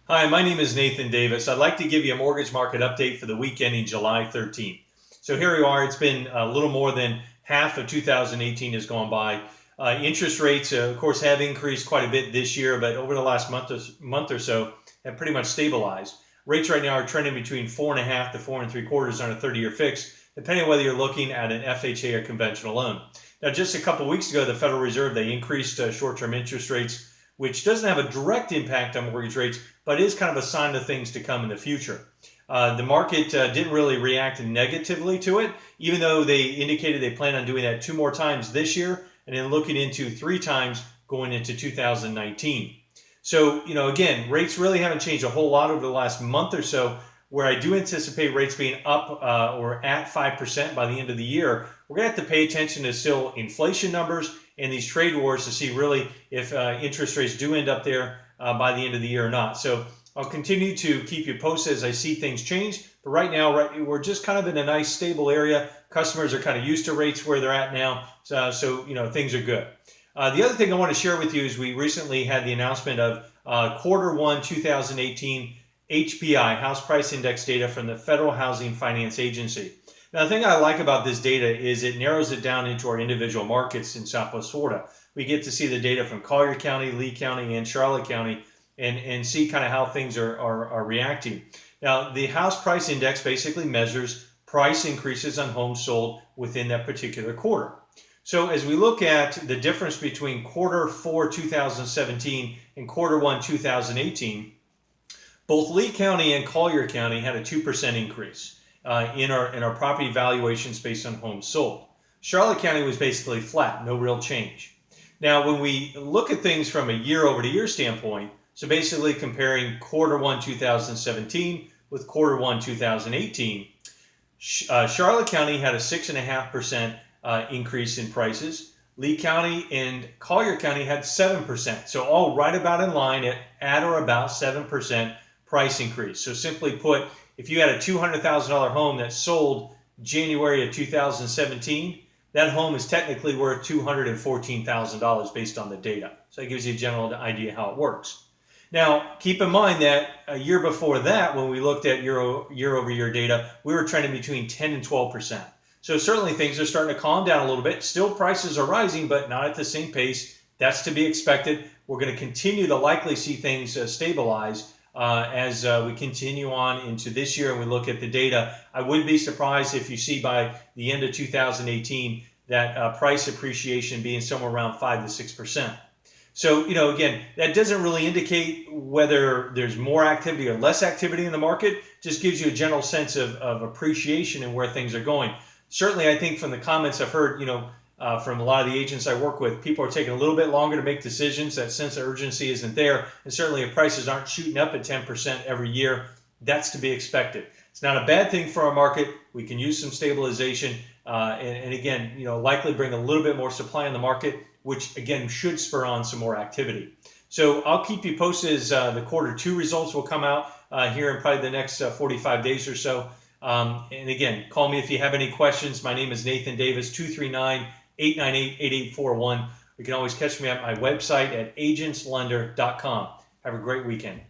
Hi, my name is Nathan Davis. I'd like to give you a mortgage market update for the week ending July 13th. So here we are. It's been a little more than half of 2018 has gone by. Interest rates, of course, have increased quite a bit this year, but over the last month or so have pretty much stabilized. Rates right now are trending between 4.5 to 4.75 on a 30-year fix, depending on whether you're looking at an FHA or conventional loan. Now, just a couple weeks ago, the Federal Reserve, they increased short-term interest rates, which doesn't have a direct impact on mortgage rates, but is kind of a sign of things to come in the future. The market didn't really react negatively to it, even though they indicated they plan on doing that 2 more times this year and then looking into 3 times going into 2019. So, again, rates really haven't changed a whole lot over the last month or so. Where I do anticipate rates being up or at 5% by the end of the year, we're going to have to pay attention to still inflation numbers and these trade wars to see really if interest rates do end up there by the end of the year or not. So I'll continue to keep you posted as I see things change. But right now, we're just kind of in a nice stable area. Customers are kind of used to rates where they're at now. So things are good. The other thing I want to share with you is we recently had the announcement of Q1 2018 HPI, House Price Index data from the Federal Housing Finance Agency. Now, the thing I like about this data is it narrows it down into our individual markets in Southwest Florida. We get to see the data from Collier County, Lee County, and Charlotte County and see kind of how things are reacting. Now, the House Price Index basically measures price increases on homes sold within that particular quarter. So as we look at the difference between Q4 2017 and Q1 2018, both Lee County and Collier County had a 2% increase in our property valuations based on homes sold. Charlotte County was basically flat, no real change. Now, when we look at things from a year-over-year standpoint, so basically comparing Q1 2017 with Q1 2018, Charlotte County had a 6.5% increase in prices. Lee County and Collier County had 7%. So all right about in line at or about 7% price increase. So simply put, if you had a $200,000 home that sold January of 2017, that home is technically worth $214,000 based on the data. So that gives you a general idea how it works. Now, keep in mind that a year before that, when we looked at year-over-year data, we were trending between 10 and 12%. So certainly things are starting to calm down a little bit. Still prices are rising, but not at the same pace. That's to be expected. We're going to continue to likely see things stabilize as we continue on into this year and we look at the data. I wouldn't be surprised if you see by the end of 2018 that price appreciation being somewhere around 5 to 6%. So, again, that doesn't really indicate whether there's more activity or less activity in the market. Just gives you a general sense of appreciation and where things are going. Certainly, I think from the comments I've heard, from a lot of the agents I work with, people are taking a little bit longer to make decisions. That sense of urgency isn't there. And certainly if prices aren't shooting up at 10% every year, that's to be expected. It's not a bad thing for our market. We can use some stabilization and again, likely bring a little bit more supply in the market, which again should spur on some more activity. So I'll keep you posted as the Q2 results will come out here in probably the next 45 days or so. And again, call me if you have any questions. My name is Nathan Davis, 239-898-8841. You can always catch me at my website at agentslender.com. Have a great weekend.